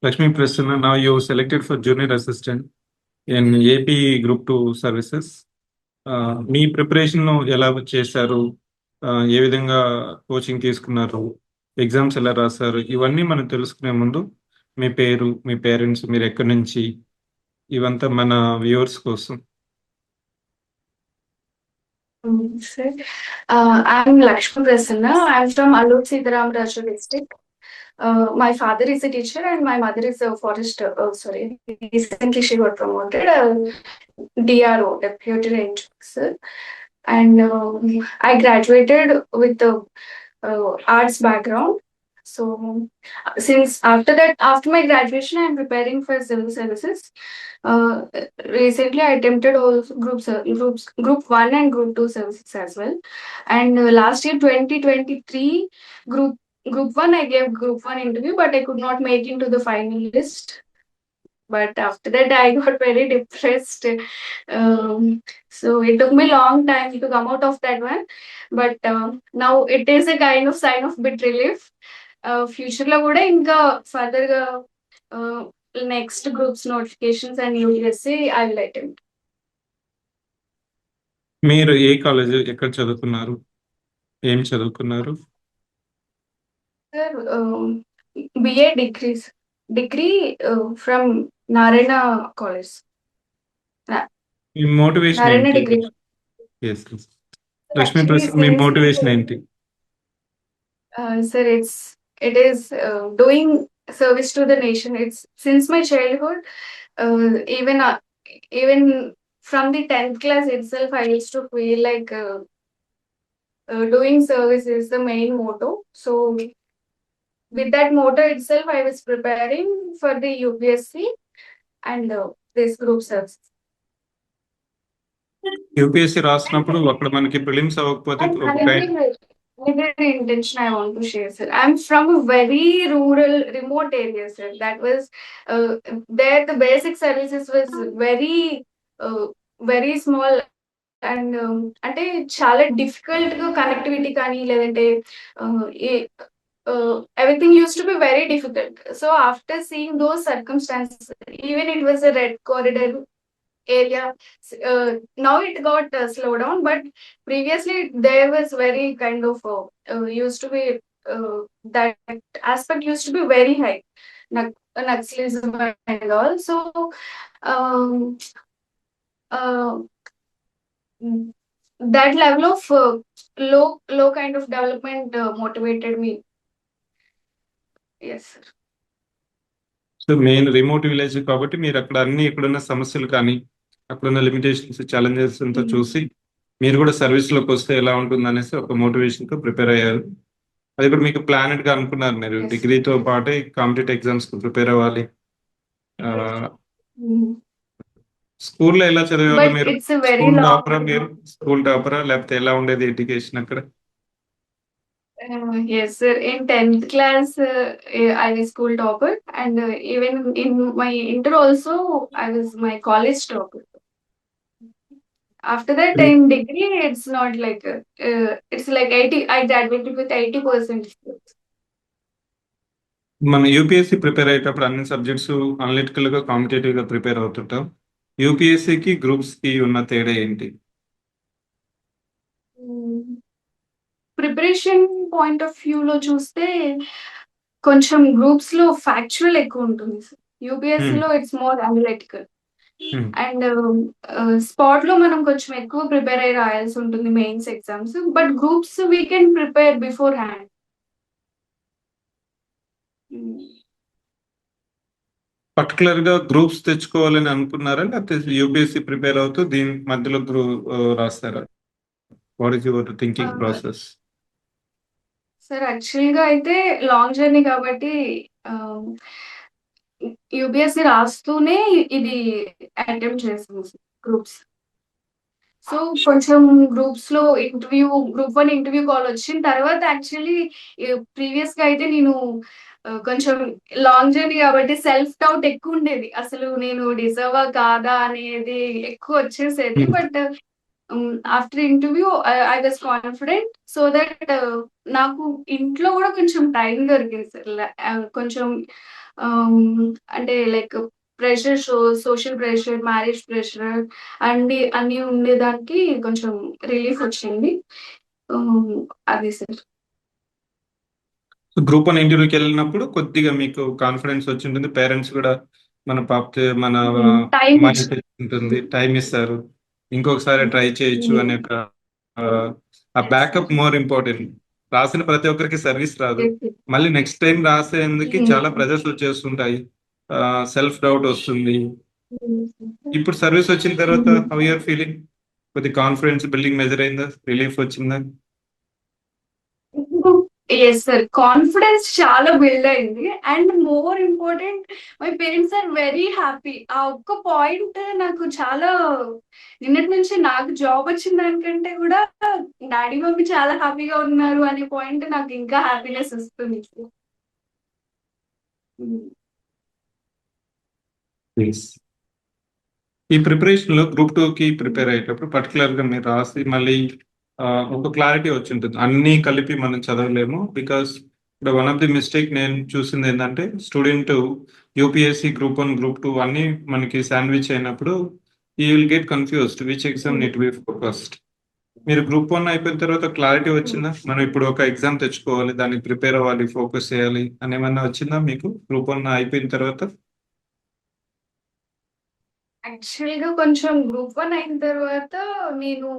Lakshmi Prasanna, now you selected for junior assistant in AP Group 2 services. Me preparation ఎలా చేశారు? ఏ విధంగా coaching తీసుకున్నారు? Exams ఎలా రాశారు? ఇవన్నీ మనం తెలుసుకునే ముందు మీ పేరు, మీ పేరెంట్స్, మీరు ఎక్కడి నుంచి, ఇవంతా మన వ్యూవర్స్ కోసం. Sir, I'm Lakshmi Prasanna. I'm from Allur Siddharamraju district. My father is a teacher and my mother is a forest. Sorry, recently she got promoted. DRO, Deputy Range Officer. And I graduated with the arts background. So since after my graduation, I'm preparing for civil services. Uh, Recently, I attempted all group one and group two services as well. And last year, 2023, group one, I gave group one interview, but I could not make into the final list. But after that, I got very depressed. So it took me long time to come out of that one. But now it is a kind of sign of bit relief. Future లో కూడా ఇంకా further గా next groups notifications and UPSC I will attempt. మీరు ఏ college, ఎక్కడ చదువుకున్నారు, ఏం చదువుకున్నారు? Sir BA degree from Narayana college, మీ మోటివేషన్ నారాయణ ఏంటి? డిగ్రీ. లక్ష్మీ ప్రసాద్, మీ మోటివేషన్ ఏంటి? Sir, it is doing service to the nation. It's since my childhood, even from the 10th class itself, I used to feel like doing service is the main motto. So with that motto itself, I was preparing for the UPSC and this group service. UPSC రాసినప్పుడు అక్కడ మనకి prelims అవ్వకపోతే Another intention I want to share, sir. I'm from a very rural, remote area, sir. That was there. The basic services was very small, and అంటే చాలా difficult గా connectivity కానీ లేదంటే everything used to be very difficult. So after seeing those circumstances, even it was a red corridor area. Now it got slowed down, but previously there was very kind of used to be that aspect used to be very high, Naxalism and all. So um, uh, that level of low kind of development motivated me. Yes, sir. So main remote village కాబట్టి మీరు అక్కడ అన్ని ఇక్కడున్న సమస్యలు కానీ అక్కడున్న limitations, challenges అంతా చూసి మీరు కూడా సర్వీస్ లోకి వస్తే ఎలా ఉంటుంది అనేసి ఒక మోటివేషన్ తో ప్రిపేర్ అయ్యారు. అది కూడా మీకు ప్లానెడ్ గా అనుకున్నారు, మీరు డిగ్రీతో పాటే కాంపిటేటివ్ ఎగ్జామ్స్ కు ప్రిపేర్ అవ్వాలి. స్కూల్లో ఎలా చదివేవాళ్ళు మీరు? స్కూల్ టాపరా మీరు? స్కూల్ టాపరా లేకపోతే ఎలా ఉండేది ఎడ్యుకేషన్ అక్కడ? Yes, sir. In 10th class, I was school topper, and even in my inter also, I was my college topper. After that, in degree, it's not like it's like 80. I graduated with 80%. మన UPSC prepare అయ్యేటప్పుడు అన్ని subjects analytical గా competitive గా prepare అవుతుంటాం. యూపీఎస్సీకి groups కి ఉన్న తేడా ఏంటి? Preparation point of view లో చూస్తే కొంచెం గ్రూప్స్ లో ఫ్యాక్చువల్ ఎక్కువ ఉంటుంది. యూపీఎస్సీ లో it's more analytical, and spot లో మనం కొంచెం ఎక్కువ ప్రిపేర్ అయ్యి రాయాల్సి ఉంటుంది mains exams. But groups we can prepare beforehand. Particular గా గ్రూప్స్ తెచ్చుకోవాలని అనుకున్నారా, లేకపోతే యూపీఎస్సీ ప్రిపేర్ అవుతూ దీని మధ్యలో రాస్తారా? What is your thinking process? Sir actual గా అయితే లాంగ్ జర్నీ కాబట్టి యూపీఎస్సీ రాస్తూనే ఇది అటెంప్ట్ చేస్తాం గ్రూప్స్. సో కొంచెం గ్రూప్స్ లో గ్రూప్ 1 ఇంటర్వ్యూ కాల్ వచ్చిన తర్వాత యాక్చువల్లీ ప్రీవియస్ గా అయితే నేను కొంచెం లాంగ్ జర్నీ కాబట్టి సెల్ఫ్ డౌట్ ఎక్కువ ఉండేది. అసలు నేను డిజర్వా కాదా అనేది ఎక్కువ వచ్చేసేది. But after interview I was confident, so that నాకు ఇంట్లో కూడా కొంచెం టైం దొరికింది సార్. కొంచెం అంటే like pressure, social pressure, marriage pressure అన్ని ఉండేదానికి కొంచెం రిలీఫ్ వచ్చింది. అది సార్. గ్రూప్ వన్ ఇంటర్వ్యూకి వెళ్ళినప్పుడు కొద్దిగా మీకు కాన్ఫిడెన్స్ వచ్చి ఉంటుంది. పేరెంట్స్ కూడా మన మన టైం మైండ్ ఉంటుంది, టైం ఇస్తారు, ఇంకొకసారి ట్రై చేయొచ్చు అనే ఒక ఆ బ్యాకప్ మోర్ ఇంపార్టెంట్. రాసిన ప్రతి ఒక్కరికి సర్వీస్ రాదు, మళ్ళీ నెక్స్ట్ టైం రాసేందుకు చాలా ప్రెజర్స్ వచ్చేస్తుంటాయి, సెల్ఫ్ డౌట్ వస్తుంది. ఇప్పుడు సర్వీస్ వచ్చిన తర్వాత హౌ యూఆర్ ఫీలింగ్? కొద్ది కాన్ఫిడెన్స్ బిల్డింగ్ మెజర్ అయిందా? రిలీఫ్ వచ్చిందా? ఎస్ సార్, కాన్ఫిడెన్స్ చాలా బిల్డ్ అయింది. And more important, my parents are very happy. ఆ ఒక్క పాయింట్ నాకు చాలా, నిన్నటి నుంచి నాకు జాబ్ వచ్చిన దానికంటే కూడా డాడీ మమ్మీ చాలా హ్యాపీగా ఉన్నారు అనే పాయింట్ నాకు ఇంకా హ్యాపీనెస్ ఇస్తుంది. Yes. ఈ ప్రిపరేషన్ లో గ్రూప్ టూ కి ప్రిపేర్ అయ్యేటప్పుడు పర్టికులర్ గా మీరు రాసి మళ్ళీ ఒక క్లారిటీ వచ్చి ఉంటుంది. అన్ని కలిపి మనం చదవలేము. బికాస్ ఇక్కడ వన్ ఆఫ్ ది మిస్టేక్ నేను చూసింది ఏంటంటే, student UPSC group one group two అన్ని మనకి శాండ్విచ్ అయినప్పుడు ఈ will get confused which exam neat be focused. మీరు గ్రూప్ వన్ అయిపోయిన తర్వాత క్లారిటీ వచ్చిందా? మనం ఇప్పుడు ఒక ఎగ్జామ్ తెచ్చుకోవాలి, దానికి ప్రిపేర్ అవ్వాలి, ఫోకస్ చేయాలి అనేమన్నా వచ్చిందా మీకు గ్రూప్ వన్ అయిపోయిన తర్వాత? యాక్చువల్ గా కొంచెం గ్రూప్ వన్ అయిన తర్వాత నేను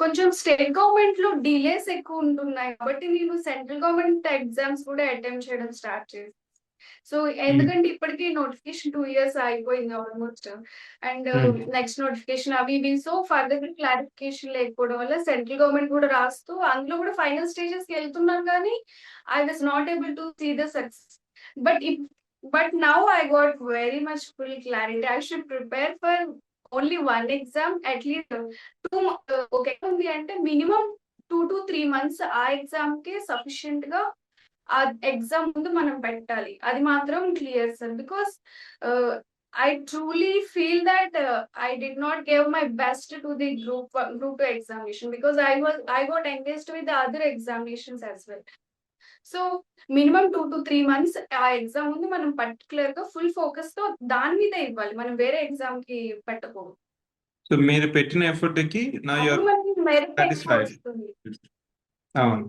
కొంచెం స్టేట్ గవర్నమెంట్ లో డిలేస్ ఎక్కువ ఉంటున్నాయి కాబట్టి నేను సెంట్రల్ గవర్నమెంట్ ఎగ్జామ్స్ కూడా అటెంప్ట్ చేయడం స్టార్ట్ చేశాను. సో ఎందుకంటే ఇప్పటికీ నోటిఫికేషన్ 2 years అయిపోయింది ఆల్మోస్ట్. అండ్ నెక్స్ట్ నోటిఫికేషన్ అవి ఇవి. సో ఫర్దర్ క్లారిఫికేషన్ లేకపోవడం వల్ల సెంట్రల్ గవర్నమెంట్ కూడా రాస్తూ అందులో కూడా ఫైనల్ స్టేజెస్ కి వెళ్తున్నాను, కానీ I was not able to see the success. But but now I got very much full clarity. I should prepare for only one exam at least okay ఉంది అంటే minimum 2 to 3 months ఆ exam కి sufficient గా ఆ exam ముందు మనం పెట్టాలి. అది మాత్రం clear sir. Because I truly feel that I did not give my best to the group 2 examination because I got engaged with the other examinations as well. So minimum 2 to 3 months ఆ exam ముందు మనం particular గా full focus తో దాని మీద ఇవ్వాలి, మనం వేరే ఎగ్జామ్ కి పెట్టకూడదు. సో మీరు పెట్టిన ఎఫర్ట్ కి నా అప్పుడు మనకి మెరిట్ ఎక్కువ సాటిస్ఫైడ్. వస్తుంది. అవును,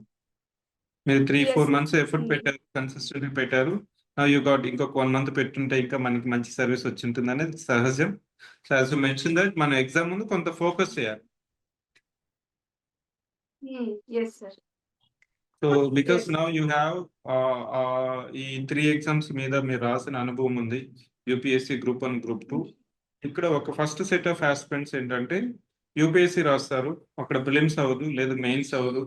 మీరు 3-4 Yes, months ఎఫర్ట్ sir. పెట్టారు, కన్సిస్టెంట్ పెట్టారు. నా యూ గాట్ ఇంకొక 1 month పెట్టుంటే ఇంకా మనకి మంచి సర్వీస్ వచ్చి ఉంటుంది అనేది సహజం. So as you mention that మనం ఎగ్జామ్ ముందు కొంత ఫోకస్ చేయాలి. Yes, sir. So because Yes. Now you have ఈ 3 ఎగ్జామ్స్ మీద మీరు రాసిన అనుభవం ఉంది, యూపీఎస్సి గ్రూప్ 1 గ్రూప్ 2. ఇక్కడ ఒక ఫస్ట్ సెట్ ఆఫ్ ఆస్పిరెంట్స్ ఏంటంటే యూపీఎస్సి రాస్తారు, అక్కడ ప్రిలిమ్స్ అవ్వదు, లేదు మెయిన్స్ అవ్వదు,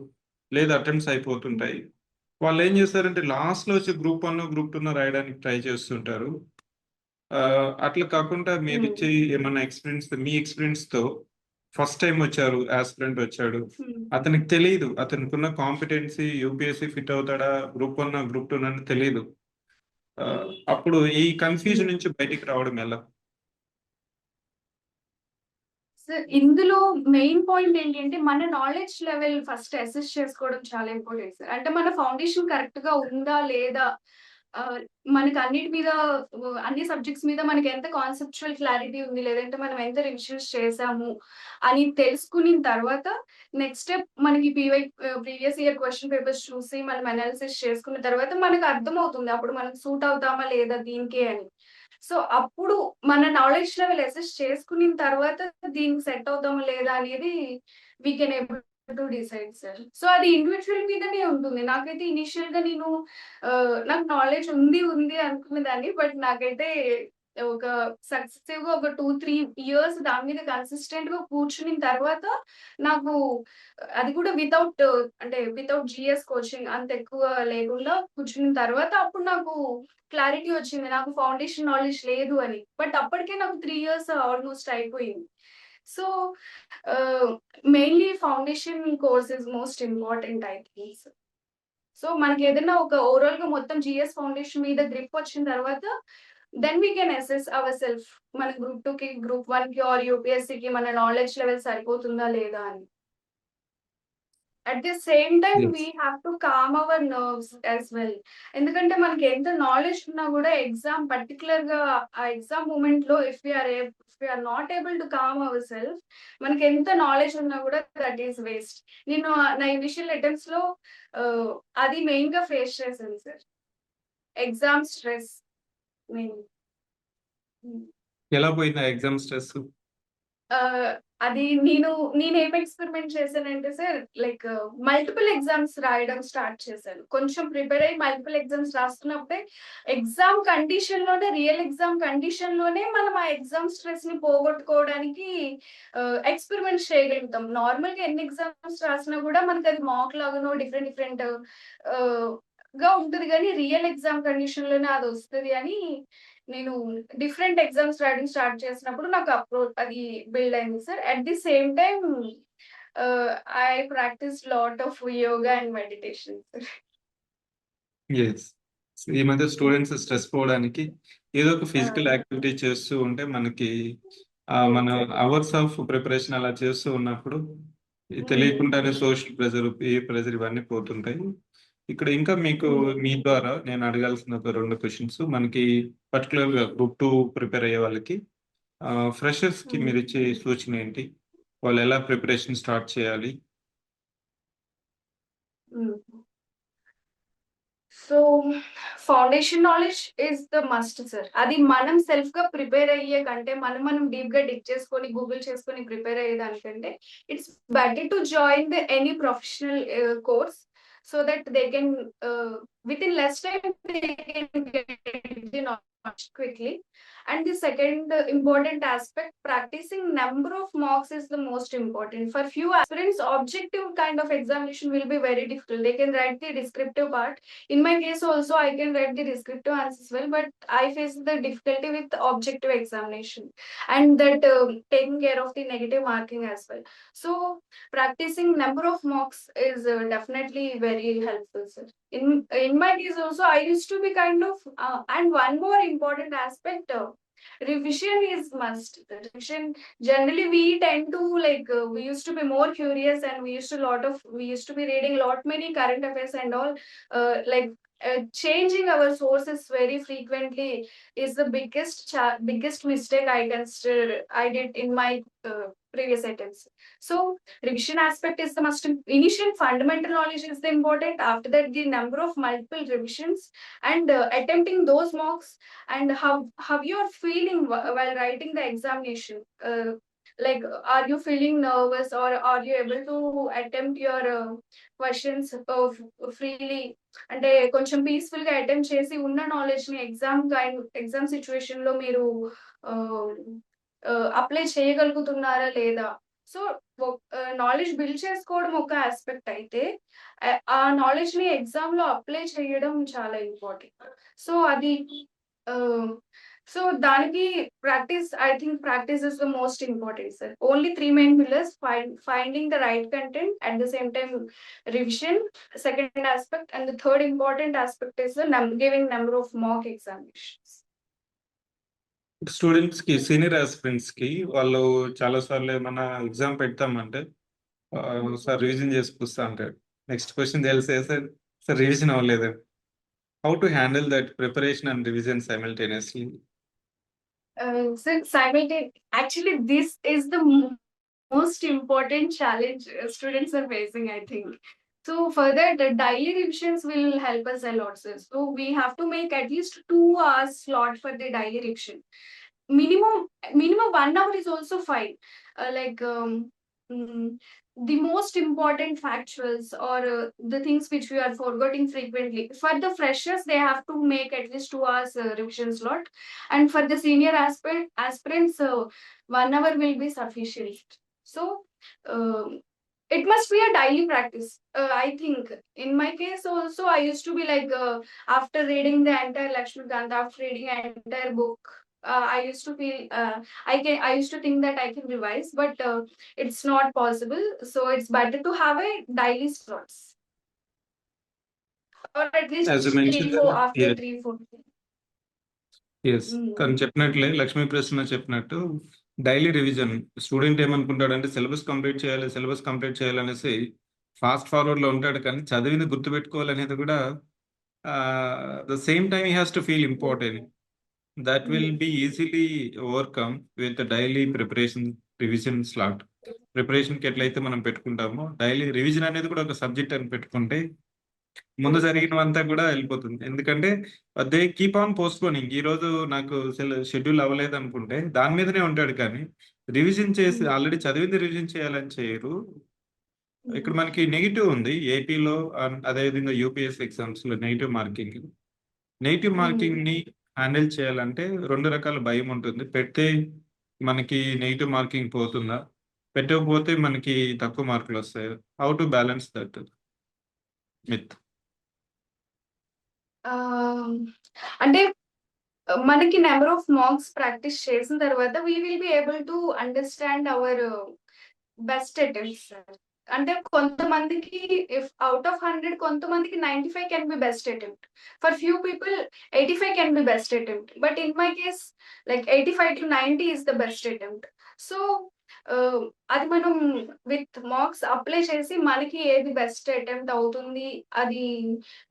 లేదు అటెంప్ట్స్ అయిపోతుంటాయి. వాళ్ళు ఏం చేస్తారంటే లాస్ట్ లో వచ్చి గ్రూప్ 1 గ్రూప్ 2 రాయడానికి ట్రై చేస్తుంటారు. అట్లా కాకుండా మీరు ఇచ్చే ఏమన్నా ఎక్స్పీరియన్స్, మీ ఎక్స్పీరియన్స్ తో ఫస్ట్ టైం వచ్చారు ఆస్పిరెంట్ వచ్చాడు, అతనికి తెలియదు అతనికి ఉన్న కాంపిటెన్సీ యూపీఎస్సి ఫిట్ అవుతాడా గ్రూప్ 1 గ్రూప్ 2 అని తెలియదు. అప్పుడు ఈ కన్ఫ్యూజన్ నుంచి బయటికి రావడం ఎలా? సార్ ఇందులో మెయిన్ పాయింట్ ఏంటంటే మన నాలెడ్జ్ లెవెల్ ఫస్ట్ అసెస్ చేసుకోవడం చాలా ఇంపార్టెంట్ సార్. అంటే మన ఫౌండేషన్ కరెక్ట్ గా ఉందా లేదా, మనకి అన్నిటి మీద అన్ని సబ్జెక్ట్స్ మీద మనకి ఎంత కాన్సెప్చువల్ క్లారిటీ ఉంది, లేదంటే మనం ఎంత రివిజన్స్ చేసాము అని తెలుసుకున్న తర్వాత నెక్స్ట్ స్టెప్ మనకి ప్రీవియస్ ఇయర్ క్వశ్చన్ పేపర్స్ చూసి మనం అనాలిసిస్ చేసుకున్న తర్వాత మనకు అర్థమవుతుంది అప్పుడు మనం సూట్ అవుతామా లేదా దీనికి అని. సో అప్పుడు మన నాలెడ్జ్ లెవెల్ అసెస్ చేసుకున్న తర్వాత దీనికి సెట్ అవుతామా లేదా అనేది we can able to decide sir. So అది ఇండివిజువల్ మీదనే ఉంటుంది. నాకైతే ఇనిషియల్ గా నేను నాకు నాలెడ్జ్ ఉంది అనుకునేదాన్ని. బట్ నాకైతే ఒక సక్సెసివ్ గా ఒక 2-3 years దాని మీద కన్సిస్టెంట్ గా కూర్చున్న తర్వాత నాకు అది కూడా వితౌట్ జిఎస్ కోచింగ్ అంత ఎక్కువ లేకుండా కూర్చున్న తర్వాత అప్పుడు నాకు క్లారిటీ వచ్చింది నాకు ఫౌండేషన్ నాలెడ్జ్ లేదు అని. బట్ అప్పటికే నాకు 3 years ఆల్మోస్ట్ అయిపోయింది. So mainly foundation course is most important I think. So మనకి ఏదైనా ఒక ఓవరాల్ గా మొత్తం జిఎస్ ఫౌండేషన్ మీద గ్రిప్ వచ్చిన తర్వాత then we can assess our self మన గ్రూప్ 2 కి గ్రూప్ 1 కి ఆర్ యూపీఎస్సి కి మన నాలెడ్జ్ లెవెల్ సరిపోతుందా లేదా అని. At the same time Yes. we have to calm our nerves as well. ఎందుకంటే మనకి ఎంత నాలెడ్జ్ ఉన్నా కూడా ఎగ్జామ్ పర్టికులర్ గా ఆ ఎగ్జామ్ మూమెంట్ లో if we are not able to calm our self, మనకి ఎంత నాలెడ్జ్ ఉన్నా కూడా దట్ ఈస్ వేస్ట్. నేను నా ఇనిషియల్ అటెంప్ట్స్ లో అది మెయిన్ గా ఫేస్ చేశాను సార్, ఎగ్జామ్ స్ట్రెస్ మెయిన్. ఎలా పోయింది ఆ ఎగ్జామ్ స్ట్రెస్? అది నేనేం ఎక్స్పెరిమెంట్ చేశానంటే సార్, లైక్ మల్టిపుల్ ఎగ్జామ్స్ రాయడం స్టార్ట్ చేశాను. కొంచెం ప్రిపేర్ అయ్యి మల్టిపుల్ ఎగ్జామ్స్ రాస్తున్నప్పుడే ఎగ్జామ్ కండిషన్ లోనే, రియల్ ఎగ్జామ్ కండిషన్ లోనే మనం ఆ ఎగ్జామ్ స్ట్రెస్ ని పోగొట్టుకోవడానికి ఎక్స్పెరిమెంట్స్ చేయగలుగుతాం. నార్మల్ గా ఎన్ని ఎగ్జామ్స్ రాసినా కూడా మనకి అది మాక్ లాగానో డిఫరెంట్ డిఫరెంట్ గా ఉంటుంది, కానీ రియల్ ఎగ్జామ్ కండిషన్ లోనే అది వస్తుంది అని నేను డిఫరెంట్ ఎగ్జామ్స్ రాయడం స్టార్ట్ చేసినప్పుడు నాకు అప్రోచ్ అది బిల్డ్ అయింది sir. At the same time I practice lot of yoga and meditation sir. Yes. ఈ మధ్య స్టూడెంట్స్ స్ట్రెస్ పోవడానికి ఏదో ఒక ఫిజికల్ యాక్టివిటీ చేస్తూ ఉంటే మనకి మన అవర్స్ ఆఫ్ ప్రిపరేషన్ అలా చేస్తూ ఉన్నప్పుడు తెలియకుండానే సోషల్ ప్రెజర్, పీర్ ప్రెజర్ ఇవన్నీ పోతుంటాయి. ఇక్కడ ఇంకా మీకు మీ ద్వారా నేను అడగాల్సిన ఒక 2 క్వెషన్స్. మనకి పర్టికులర్‌గా గ్రూప్ 2 ప్రిపేర్ అయ్యే వాళ్ళకి ఫ్రెషర్స్‌కి మీరిచ్చే సూచన ఏంటి? వాళ్ళు ఎలా ప్రిపరేషన్ స్టార్ట్ చేయాలి? So foundation knowledge is the must sir. అది మనం సెల్ఫ్ గా ప్రిపేర్ అయ్యే కంటే, మనం డీప్ గా డిగ్ చేసుకొని గూగుల్ చేసుకొని ప్రిపేర్ అయ్యే దానికంటే it's better to join the any professional course, so that they can with in less time they can get the knowledge quickly. And the second important aspect, practicing number of mocks is the most important. For few aspirants, objective kind of examination will be very difficult. They can write the descriptive part. In my case also, I can write the descriptive answers well, but I face the difficulty with objective examination, and that taking care of the negative marking as well. So practicing number of mocks is definitely very helpful, sir. In my case also, I used to be kind of and one more important aspect, revision is must. The revision, generally we tend to like we used to be more curious, and we used to be reading lot many current affairs and all, like changing our sources very frequently is the biggest mistake I did in my previous attempts. So revision aspect is the must. Initial fundamental knowledge is the important. After that, the number of multiple revisions and attempting those mocks, and how you are feeling while writing the examination. Like, are you feeling nervous, or are you able to attempt your questions freely? అంటే కొంచెం peaceful గా attempt చేసి ఉన్న knowledge ని exam situation లో మీరు apply చేయగలుగుతున్నారా లేదా? So knowledge build చేసుకోవడం ఒక ఆస్పెక్ట్ అయితే, ఆ నాలెడ్జ్ ని ఎగ్జామ్ లో అప్లై చేయడం చాలా ఇంపార్టెంట్. సో అది సో దానికి practice, I think practice is the most important sir. Only 3 main pillars: finding the right content, at the same time revision, second aspect, and the third important aspect is the giving number of mock examinations. Students కి, senior aspirants కి వాళ్ళు చాలా సార్లు ఏమన్నా exam పెడతామంటే sir revision చేసుకొస్తా అంటారు. Next question తెలిసే sir revision అవ్వలేదు. How to handle that preparation and revision simultaneously? So actually this is the most important challenge students are facing, I think. So for that, the daily revisions will help us a lot, sir. So we have to make at least 2 hours slot for the daily revision. Minimum 1 hour is also fine. The most important factuals, or the things which we are forgetting frequently. For the freshers, they have to make at least 2 hours revision slot, and for the senior aspirants, 1 hour will be sufficient. So it must be a daily practice. I think in my case also, I used to be like, after reading the entire Lakshmikant, after reading an entire book, I used to feel I used to think that I can revise, but it's not possible. So it's better to have a daily slots, or at least As you 3 mentioned, 4 after yeah. 3 4. Yes. కానీ చెప్పినట్లే లక్ష్మీ ప్రసన్న చెప్పినట్టు daily revision. Student ఏమనుకుంటాడంటే syllabus complete చేయాలి అనేసి fast forward లో ఉంటాడు, కానీ చదివింది గుర్తుపెట్టుకోవాలనేది కూడా the same time he has to feel important. That will be easily overcome with daily preparation revision slot. ప్రిపరేషన్కి ఎట్లయితే మనం పెట్టుకుంటామో డైలీ రివిజన్ అనేది కూడా ఒక సబ్జెక్ట్ అని పెట్టుకుంటే ముందు జరిగినవంతా కూడా వెళ్ళిపోతుంది. ఎందుకంటే దే కీప్ ఆన్ పోస్ట్పోనింగ్. ఈ రోజు నాకు షెడ్యూల్ అవ్వలేదు అనుకుంటే దాని మీదనే ఉంటాడు, కానీ రివిజన్ చేసి ఆల్రెడీ చదివింది రివిజన్ చేయాలని చేయరు. ఇక్కడ మనకి నెగిటివ్ ఉంది ఏపీలో, అదేవిధంగా యూపీఎస్సీ ఎగ్జామ్స్ లో నెగిటివ్ మార్కింగ్. నెగిటివ్ మార్కింగ్ ని హ్యాండిల్ చేయాలంటే రెండు రకాల భయం ఉంటుంది. పెడితే మనకి నెగిటివ్ మార్కింగ్ పోతుందా, పెట్టకపోతే మనకి తక్కువ మార్కులు వస్తాయి. How to balance that myth? అంటే మనకి నెంబర్ ఆఫ్ మార్క్స్ ప్రాక్టీస్ చేసిన తర్వాత we will be able to understand our best attempts. అంటే కొంతమందికి ఇఫ్ అవుట్ ఆఫ్ 100 కొంతమందికి 95 can be best attempt. For few people 85 can be best attempt. But in my case like 85 to 90 is the best attempt. So అది మనం with marks apply చేసి మనకి ఏది best attempt అవుతుంది అది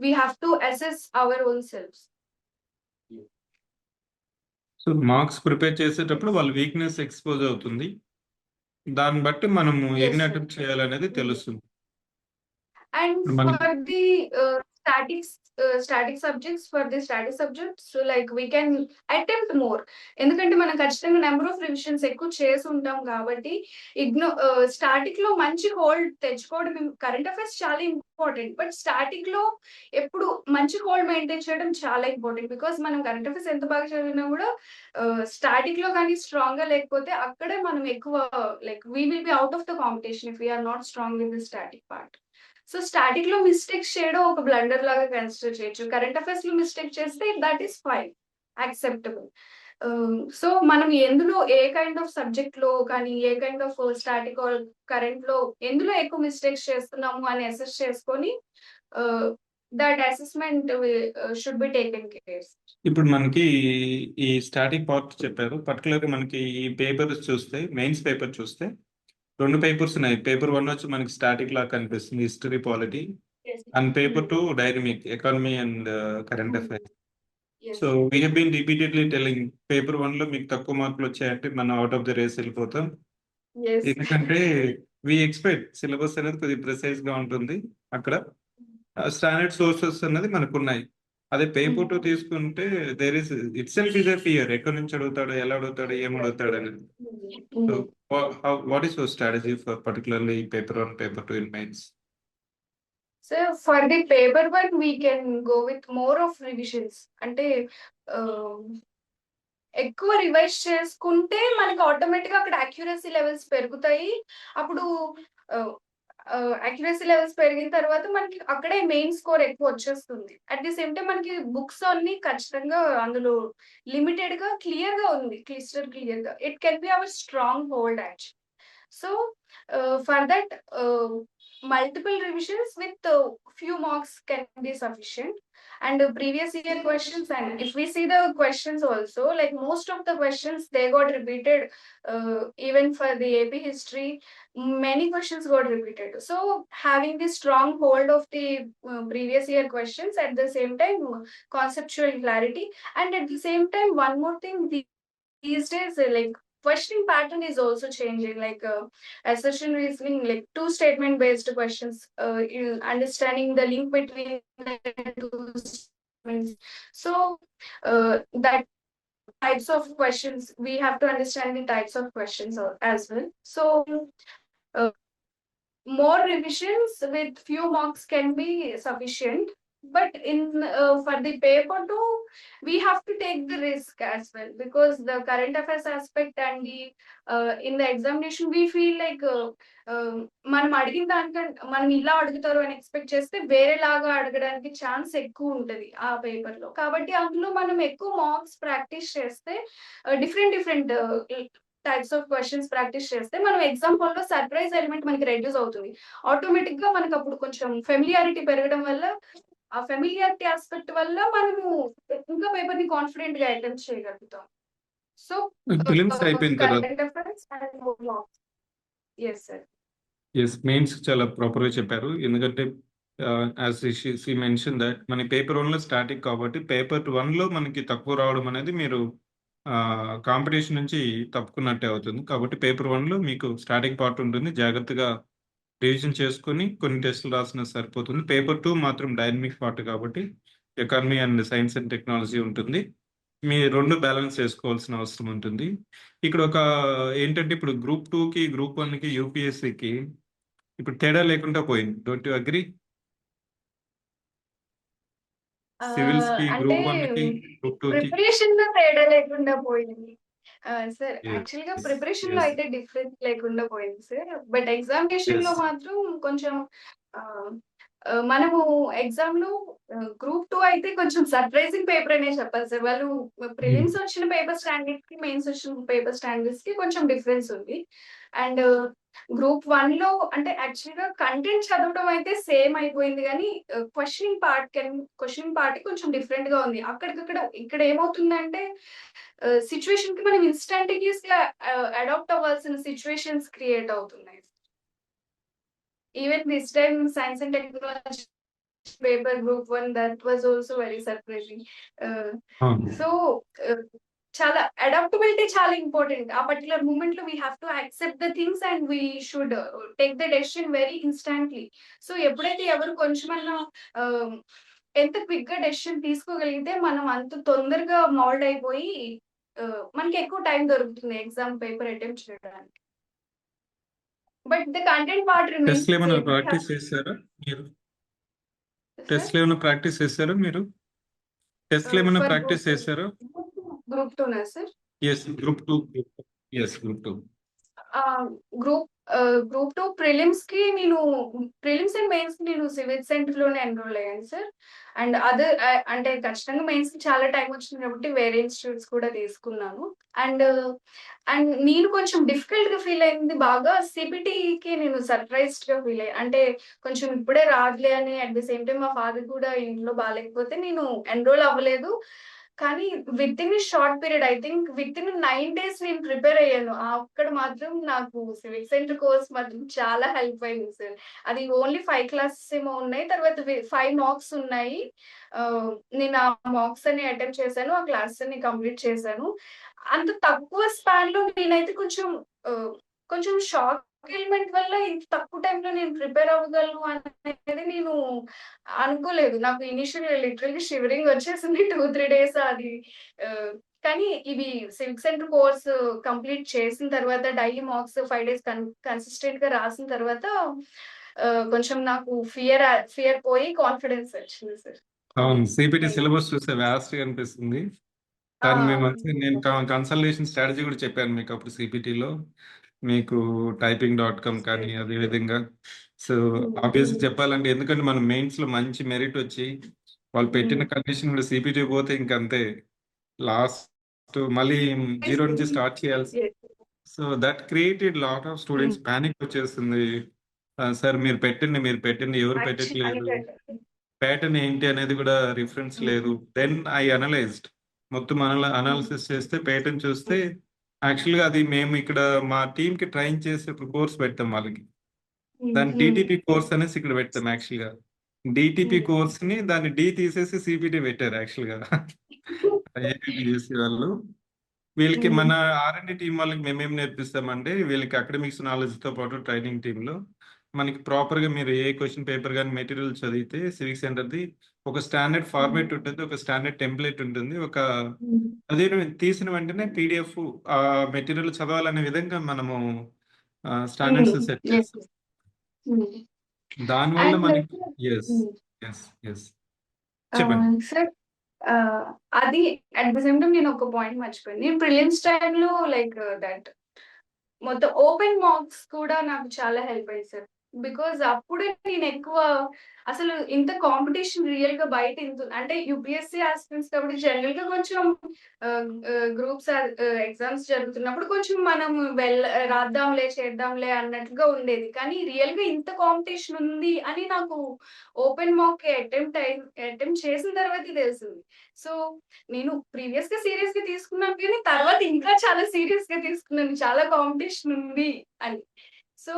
we have to assess our own selfs. So marks prepare చేసేటప్పుడు వాళ్ళ weakness expose అవుతుంది. దాన్ని బట్టి మనము Yes, ఎన్ని sir. అటెంప్ట్ చేయాలనేది తెలుస్తుంది. And మనకి for the static subjects, so like we can attempt more. ఎందుకంటే మనం ఖచ్చితంగా నెంబర్ ఆఫ్ రివిజన్స్ ఎక్కువ చేసి ఉంటాం కాబట్టి స్టాటిక్ లో మంచి హోల్డ్ తెచ్చుకోవడం. కరెంట్ అఫైర్స్ చాలా ఇంపార్టెంట్, బట్ స్టాటిక్ లో ఎప్పుడు మంచి హోల్డ్ మెయింటైన్ చేయడం చాలా ఇంపార్టెంట్. బికాస్ మనం కరెంట్ అఫైర్స్ ఎంత బాగా చదివినా కూడా స్టాటిక్ లో కానీ స్ట్రాంగ్ గా లేకపోతే అక్కడే మనం ఎక్కువ like we will be out of the competition if we are not strong in the static part. So static లో మిస్టేక్స్ చేయడం ఒక బ్లండర్ లాగా కన్సిడర్ చేయొచ్చు. కరెంట్ అఫైర్స్ లో మిస్టేక్ చేస్తే that is fine, acceptable. So మనం ఎందులో ఏ కైండ్ ఆఫ్ సబ్జెక్ట్ లో కానీ a kind of static or current లో ఎందులో ఎక్కువ మిస్టేక్స్ చేస్తున్నాము అని అసెస్ చేసుకొని that assessment should be taken care. ఇప్పుడు మనకి ఈ స్టాటిక్ పార్ట్ చెప్పారు. పర్టికులర్గా మనకి ఈ పేపర్స్ చూస్తే, మెయిన్స్ పేపర్ చూస్తే రెండు పేపర్స్ ఉన్నాయి. పేపర్ 1 వచ్చి మనకి స్టాటిక్ లా కనిపిస్తుంది, history polity, and paper 2 dynamic economy and current affairs. So we have been repeatedly telling paper 1 లో మీకు తక్కువ మార్కులు వచ్చాయంటే మనం అవుట్ ఆఫ్ ద రేస్ వెళ్ళిపోతాం. ఎందుకంటే వి ఎక్స్పెక్ట్ సిలబస్ అనేది కొద్దిగా ప్రిసైజ్ గా ఉంటుంది. అక్కడ స్టాండర్డ్ సోర్సెస్ అనేది మనకు ఉన్నాయి. అదే పేపర్ 2 తీసుకుంటే there is itself is a fear. ఎక్కడి నుంచి అడుగుతాడు, ఎలా అడుగుతాడు, ఏం అడుగుతాడు అనేది. So what is your strategy for particularly paper 1, paper 2 in mains? So for the paper 1 we can go with more of revisions. అంటే ఎక్కువ రివైజ్ చేసుకుంటే మనకి ఆటోమేటిక్ గా అక్కడ అక్యురసీ లెవెల్స్ పెరుగుతాయి. అప్పుడు అక్యురసీ లెవెల్స్ పెరిగిన తర్వాత మనకి అక్కడే మెయిన్ స్కోర్ ఎక్కువ వచ్చేస్తుంది. అట్ ది సేమ్ టైం మనకి బుక్స్ అన్ని ఖచ్చితంగా అందులో లిమిటెడ్ గా క్లియర్ గా ఉంది, క్లియర్ గా. It can be our strong hold actual. So for that multiple revisions with few marks can be sufficient. And previous year questions, and if we see the questions also, like most of the questions they got repeated. Even for the AP history, many questions got repeated. So having the strong hold of the previous year questions, at the same time conceptual clarity, and at the same time one more thing, these days like questioning pattern is also changing, like assertion reasoning, like two statement based questions, understanding the link between the two statements. So that types of questions, we have to understand the types of questions as well. So more revisions with few marks can be sufficient. But in for the paper 2, we have to take the risk as well, because the current affairs aspect and the in the examination we feel like మనం అడిగిన దానికంటే మనం ఇలా అడుగుతారు అని expect చేస్తే వేరేలాగా అడగడానికి ఛాన్స్ ఎక్కువ ఉంటుంది ఆ పేపర్ లో. కాబట్టి అందులో మనం ఎక్కువ మార్క్స్ ప్రాక్టీస్ చేస్తే different types of questions practice చేస్తే మనం ఎగ్జాంపుల్ లో సర్ప్రైజ్ ఎలిమెంట్ మనకి రెడ్యూస్ అవుతుంది. ఆటోమేటిక్ గా మనకు అప్పుడు కొంచెం ఫెమిలియారిటీ పెరగడం వల్ల, ఆ ఫెమిలియారిటీ ఆస్పెక్ట్ వల్ల మనము ఇంకా పేపర్ ని కాన్ఫిడెంట్ గా అటెంప్ట్ చేయగలుగుతాం. సో ఫిలిమ్స్ అయిపోయిన తర్వాత current affairs and yes sir. Yes, mains చాలా ప్రాపర్గా చెప్పారు. ఎందుకంటే యాజ్ షీ మెన్షన్ దట్ మన పేపర్ వన్లో స్టాటిక్ కాబట్టి పేపర్ వన్లో మనకి తక్కువ రావడం అనేది మీరు కాంపిటీషన్ నుంచి తప్పుకున్నట్టే అవుతుంది. కాబట్టి పేపర్ వన్లో మీకు స్టాటిక్ పార్ట్ ఉంటుంది, జాగ్రత్తగా రివిజన్ చేసుకొని కొన్ని టెస్టులు రాసిన సరిపోతుంది. పేపర్ టూ మాత్రం డైనమిక్ పార్ట్ కాబట్టి economy and science and technology ఉంటుంది. మీ రెండు బ్యాలెన్స్ చేసుకోవాల్సిన అవసరం ఉంటుంది. ఇక్కడ ఒక ఏంటంటే ఇప్పుడు గ్రూప్ టూకి గ్రూప్ వన్కి యూపీఎస్సికి ఇప్పుడు తేడా లేకుండా పోయింది. Don't you agri? సివిల్స్ కి అంటే గ్రూప్ వన్ కి గ్రూప్ టూ కి. ప్రిపరేషన్ లో తేడా లేకుండా పోయింది సార్. ఎస్, యాక్చువల్ గా ఎస్, ప్రిపరేషన్ లో ఎస్, అయితే డిఫరెన్స్ లేకుండా పోయింది సార్. బట్ ఎగ్జామినేషన్ లో ఎస్. మాత్రం కొంచెం ఆ, మనము ఎగ్జామ్ లో గ్రూప్ టూ అయితే కొంచెం సర్ప్రైజింగ్ పేపర్ అనే చెప్పాలి సార్. వాళ్ళు ప్రిలిమ్స్ వచ్చిన పేపర్ స్టాండర్డ్స్ కి మెయిన్స్ వచ్చిన పేపర్ స్టాండర్డ్స్ కి కొంచెం డిఫరెన్స్ ఉంది. అండ్ గ్రూప్ వన్ లో అంటే యాక్చువల్ గా కంటెంట్ చదవడం అయితే సేమ్ అయిపోయింది, కానీ క్వశ్చనింగ్ పార్ట్ కొంచెం డిఫరెంట్ గా ఉంది. అక్కడికక్కడ ఇక్కడ ఏమవుతుందంటే సిచ్యువేషన్ కి మనం ఇన్స్టంటేనియస్ గా అడాప్ట్ అవ్వాల్సిన సిచ్యువేషన్స్ క్రియేట్ అవుతున్నాయి. Even this time science and technology paper group one, that was also very surprising. So చాలా అడాప్టబిలిటీ చాలా ఇంపార్టెంట్. ఆ పర్టికులర్ మూమెంట్ లో we have to accept the things and we should take the decision very instantly. So ఎప్పుడైతే ఎవరు కొంచెమన్నా ఎంత quick గా decision తీసుకోగలిగితే మనం అంత తొందరగా మౌల్డ్ అయిపోయి మనకి ఎక్కువ టైం దొరుకుతుంది ఎగ్జామ్ పేపర్ అటెంప్ట్ చేయడానికి. But the content part remains టెస్ట్లు ఏమైనా సేమ్. ప్రాక్టీస్ చేశారా మీరు? సార్ టెస్ట్లు ఏమైనా ప్రాక్టీస్ చేశారా మీరు? టెస్ట్లు ఏమైనా ఫర్ ప్రాక్టీస్ చేశారా? గ్రూప్ టూనా sir? Yes, group two. Yes, group two. Group group two prelims కి నేను ప్రిలిమ్స్ అండ్ మెయిన్స్ కి నేను సివిల్ సెంటర్ లోనే ఎన్రోల్ అయ్యాను సార్. అండ్ అదర్ అంటే ఖచ్చితంగా మెయిన్స్ కి చాలా టైం వచ్చింది కాబట్టి వేరే ఇన్స్టిట్యూట్స్ కూడా తీసుకున్నాను. అండ్ అండ్ నేను కొంచెం డిఫికల్ట్ గా ఫీల్ అయింది బాగా సిపిటికి. నేను సర్ప్రైజ్డ్ గా ఫీల్ అయ్యాను. అంటే కొంచెం ఇప్పుడే రాదులే అని, అట్ ది సేమ్ టైం మా ఫాదర్ కూడా ఇంట్లో బాగాలేకపోతే నేను ఎన్రోల్ అవ్వలేదు. కానీ with in short period, I think with in 9 days నేను ప్రిపేర్ అయ్యాను. అక్కడ మాత్రం నాకు సివిల్ సెంటర్ కోర్స్ మాత్రం చాలా హెల్ప్ అయింది సార్. అది ఓన్లీ 5 క్లాసెస్ ఏమో ఉన్నాయి, తర్వాత 5 మార్క్స్ ఉన్నాయి. నేను ఆ మార్క్స్ అన్ని అటెంప్ట్ చేశాను, ఆ క్లాసెస్ అన్ని కంప్లీట్ చేశాను. అంత తక్కువ స్పాన్ లో నేనైతే కొంచెం షాక్ ఎలిమెంట్ వల్ల ఇంత తక్కువ టైంలో నేను ప్రిపేర్ అవ్వగలను అనేది నేను అనుకోలేదు. నాకు ఇనిషియల్ లిటరల్లీ షివరింగ్ వచ్చేసింది 2-3 days అది. కానీ ఇవి సివిక్ సెంటర్ కోర్స్ కంప్లీట్ చేసిన తర్వాత డైలీ మార్క్స్ 5 days కన్సిస్టెంట్ గా రాసిన తర్వాత కొంచెం నాకు ఫియర్ పోయి కాన్ఫిడెన్స్ వచ్చింది సార్. అవును, సిపిటి సిలబస్ చూస్తే వ్యాస్ట్ గా అనిపిస్తుంది. కానీ నేను కన్సల్టేషన్ స్ట్రాటజీ కూడా చెప్పాను మీకు అప్పుడు సిపిటిలో. మీకు typing.com కానీ అదే విధంగా. సో ఆబ్వియస్ చెప్పాలంటే ఎందుకంటే మనం మెయిన్స్ లో మంచి మెరిట్ వచ్చి వాళ్ళు పెట్టిన కండిషన్ కూడా సిపిటి పోతే ఇంకంతే, లాస్ట్ మళ్ళీ జీరో నుంచి స్టార్ట్ చేయాల్సి. So that created lot of students panic వచ్చేస్తుంది. సార్ మీరు పెట్టండి ఎవరు పెట్టట్లేదు, ప్యాటర్న్ ఏంటి అనేది కూడా రిఫరెన్స్ లేదు. దెన్ ఐ అనలైజ్డ్, మొత్తం అనాలిసిస్ చేస్తే ప్యాటర్న్ చూస్తే యాక్చువల్గా అది మేము ఇక్కడ మా టీమ్ కి ట్రైన్ చేసే కోర్స్ పెట్టాం వాళ్ళకి. దాని డిటిపి కోర్స్ అనేసి ఇక్కడ పెట్టాం యాక్చువల్గా. డిటిపి కోర్స్ ని దాన్ని డి తీసేసి సిపిటి పెట్టారు యాక్చువల్గా ఏపీఎస్సి వాళ్ళు. వీళ్ళకి మన ఆర్ఎండి టీం వాళ్ళకి మేమేం నేర్పిస్తామంటే వీళ్ళకి అకాడమిక్స్ నాలెడ్జ్ తో పాటు ట్రైనింగ్ టీంలో మనకి ప్రాపర్ గా మీరు ఏ క్వశ్చన్ పేపర్ కానీ మెటీరియల్ చదివితే సివిక్ సెంటర్ది ఒక స్టాండర్డ్ ఫార్మేట్ ఉంటుంది, ఒక స్టాండర్డ్ టెంప్లెట్ ఉంటుంది, అదే తీసిన వెంటనే పీడిఎఫ్ ఆ మెటీరియల్ చదవాలనే విధంగా మనము స్టాండర్డ్స్ సెట్ చేస్తాం. దానివల్ల మనకి ఎస్, ఎస్, ఎస్, చెప్పండి. సార్ అది అట్ ద సేమ్ టైం నేను ఒక పాయింట్ మర్చిపోయాను. నేను ప్రిలిమ్స్ టైంలో లైక్ దట్ మొత్తం ఓపెన్ మార్క్స్ కూడా నాకు చాలా హెల్ప్ అయ్యింది సార్. బికాజ్ అప్పుడే నేను ఎక్కువ అసలు ఇంత కాంపిటీషన్ రియల్ గా బయట ఇంత అంటే యూపీఎస్సీ ఆస్పిరెంట్స్ కాబట్టి జనరల్ గా కొంచెం గ్రూప్స్ ఎగ్జామ్స్ జరుగుతున్నప్పుడు కొంచెం మనం రాద్దాంలే చేద్దాంలే అన్నట్టుగా ఉండేది. కానీ రియల్ గా ఇంత కాంపిటీషన్ ఉంది అని నాకు ఓపెన్ మాక్ అటెంప్ట్ చేసిన తర్వాత తెలిసింది. సో నేను ప్రీవియస్ గా సీరియస్ గా తీసుకున్నాను, కానీ తర్వాత ఇంకా చాలా సీరియస్ గా తీసుకున్నాను, చాలా కాంపిటీషన్ ఉంది అని. So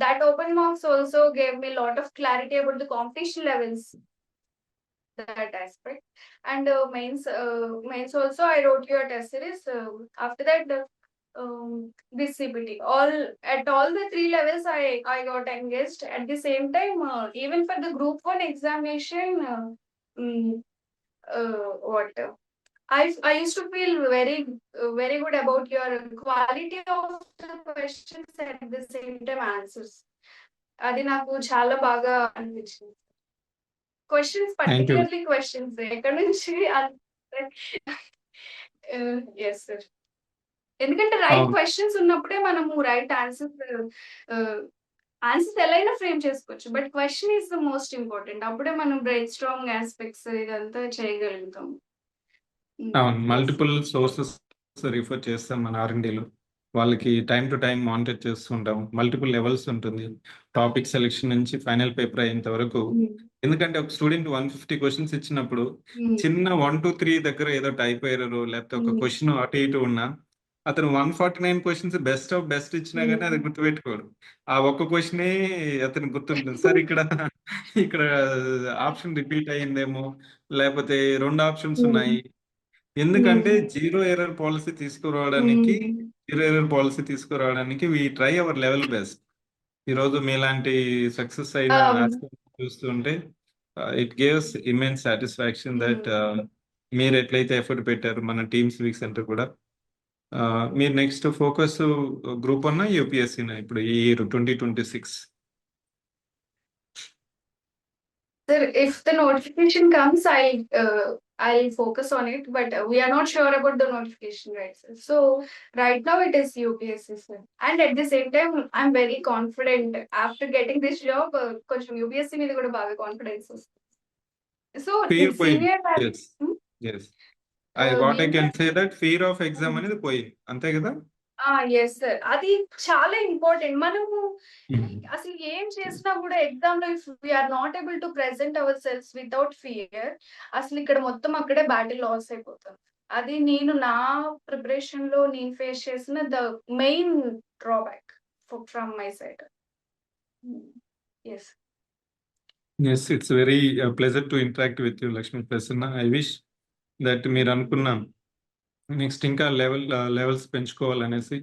that open marks also gave me a lot of clarity about the competition levels, that aspect. And mains also I wrote your test series. After that, this CPT, all at all the three levels, I got engaged at the same time. Even for the group one examination, mm, what I used to feel very good about your quality of the questions, at the same time answers. అది నాకు చాలా బాగా అనిపించింది. Questions thank you. Particularly questions ఎక్కడ నుంచి yes sir. ఎందుకంటే right questions ఉన్నప్పుడే మనము రైట్ ఆన్సర్స్ ఎలా అయినా ఫ్రేమ్ చేసుకోవచ్చు. But question is the most important. అప్పుడే మనం బ్రెయిన్ స్ట్రాంగ్ ఆస్పెక్ట్స్ ఇదంతా చేయగలుగుతాం. అవును, మల్టిపుల్ సోర్సెస్ రిఫర్ చేస్తాం మన R&Dలో. వాళ్ళకి టైం టు టైం మానిటర్ చేస్తుంటాం. మల్టిపుల్ లెవెల్స్ ఉంటుంది, టాపిక్ సెలెక్షన్ నుంచి ఫైనల్ పేపర్ అయ్యేంత వరకు. ఎందుకంటే ఒక స్టూడెంట్ 150 క్వశ్చన్స్ ఇచ్చినప్పుడు చిన్న 1 to 3 దగ్గర ఏదో టైప్ ఎర్రర్ లేకపోతే ఒక క్వశ్చన్ అటు ఇటు ఉన్నా అతను 149 క్వశ్చన్స్ బెస్ట్ ఆఫ్ బెస్ట్ ఇచ్చినా కానీ అది గుర్తుపెట్టుకోడు. ఆ ఒక్క క్వశ్చనే అతను గుర్తుంటుంది. సార్ ఇక్కడ ఇక్కడ ఆప్షన్ రిపీట్ అయ్యిందేమో, లేకపోతే 2 ఆప్షన్స్ ఉన్నాయి. ఎందుకంటే జీరో ఎర్రర్ పాలసీ తీసుకురావడానికి we try our level best. ఈరోజు మీలాంటి సక్సెస్ అయిన చూస్తుంటే it gives immense satisfaction that మీరు ఎట్లయితే ఎఫర్ట్ పెట్టారు మన టీమ్ సివిక్ సెంటర్ కూడా. మీరు నెక్స్ట్ ఫోకస్ గ్రూప్ 1 యూపీఎస్సీనా ఇప్పుడు ఈ year 2026? Sir, if the notification comes, I'll focus on it, but we are not sure about the notification, right, sir? So right now it is UPSC, sir. And at the same time, I'm very confident after getting this job. కొంచెం UPSC మీద కూడా బాగా confidence వస్తుంది. So Fear senior yes. Yes. What I can say that fear of exam అనేది పోయింది, అంతే కదా? Yes sir, అది చాలా ఇంపార్టెంట్. మనము అసలు ఏం చేసినా కూడా ఎగ్జామ్ లో if we are not able to present ourselves without fear, అసలు ఇక్కడ మొత్తం అక్కడే బ్యాటిల్ లాస్ అయిపోతాం. అది నేను నా ప్రిపరేషన్ లో నేను ఫేస్ చేసిన the main drawback from my side. Yes Yes, it's very pleasure to interact with you, Lakshmi Prasanna. I wish that మీరు అనుకున్న నెక్స్ట్ ఇంకా లెవెల్స్ పెంచుకోవాలనేసి,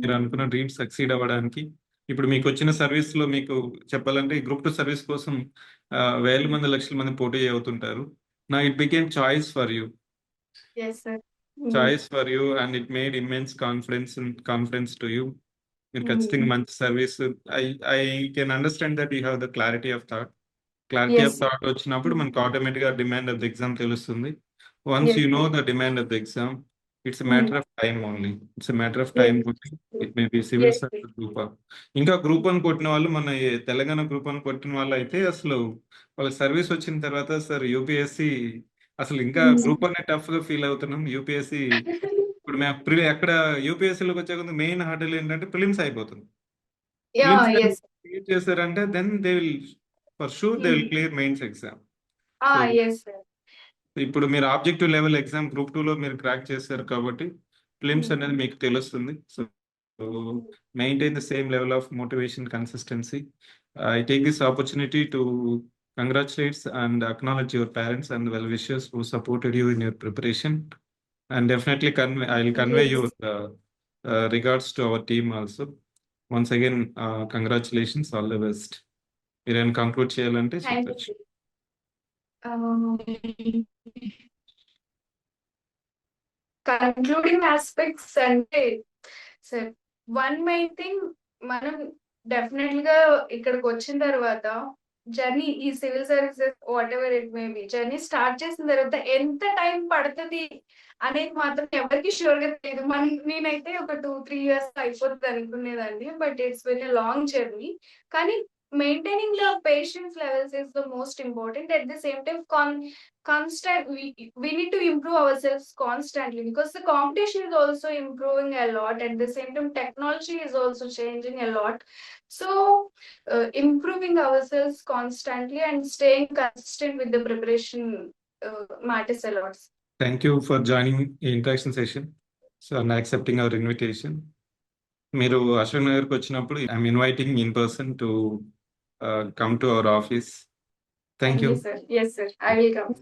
మీరు అనుకున్న డ్రీమ్స్ సక్సీడ్ అవ్వడానికి. ఇప్పుడు మీకు వచ్చిన సర్వీస్ లో మీకు చెప్పాలంటే గ్రూప్ 2 సర్వీస్ కోసం వేల మంది లక్షల మంది పోటీ అవుతుంటారు. నా it became choice for you, and it made immense confidence to you. మీరు ఖచ్చితంగా మంచి service. I can understand that you have the clarity of thought వచ్చినప్పుడు మనకు ఆటోమేటిక్ గా డిమాండ్ ఆఫ్ ద ఎగ్జామ్ తెలుస్తుంది. Once you know the demand of the exam, it's a matter of time only. It's a matter of time. It may be civil service group 1. ఇంకా group 1 కొట్టిన వాళ్ళు, మన Telangana group 1 కొట్టిన వాళ్ళు అయితే అసలు వాళ్ళ సర్వీస్ వచ్చిన తర్వాత సార్ యూపీఎస్సి అసలు ఇంకా గ్రూప్ 1 టఫ్ గా ఫీల్ అవుతున్నాం. యూపీఎస్సి ఇప్పుడు మేము ఎక్కడ యూపీఎస్సీలోకి వచ్చే కొంత మెయిన్ హర్డల్ ఏంటంటే ప్రిలిమ్స్ అయిపోతుంది. క్లియర్ చేశారంటే then they will for sure they will clear mains exam. ఇప్పుడు మీరు ఆబ్జెక్టివ్ లెవెల్ ఎగ్జామ్ గ్రూప్ 2 లో మీరు క్రాక్ చేశారు కాబట్టి ప్రిలిమ్స్ అనేది మీకు తెలుస్తుంది. So maintain the same level of motivation, consistency. I take this opportunity to congratulates and acknowledge your parents and well wishers who supported you in your preparation. And definitely I will convey your regards to our team also. Once again, congratulations, all the best. మీరేమైనా conclude చేయాలంటే చెప్పచ్చు. Concluding aspects అంటే sir, one main thing, మనం definite గా ఇక్కడికి వచ్చిన తర్వాత journey, ఈ civil services what ever it may be, journey start చేసిన తర్వాత ఎంత టైం పడుతుంది అనేది మాత్రం ఎవరికి షూర్ గా తెలియదు. నేనైతే ఒక 2-3 years అయిపోతుంది అనుకునేదాన్ని, but it's very long journey. కానీ maintaining the patience levels is the most important. At the same time, constant, we need to improve ourselves constantly, because the competition is also improving a lot. At the same time, technology is also changing a lot. So improving ourselves constantly and staying consistent with the preparation matters a lot. Thank you for joining the interaction session, so and accepting our invitation. మీరు అశోక్ నగర్కి వచ్చినప్పుడు I'm inviting in person to come to our office. Thank Thank you. you, sir. Yes, sir. I will come.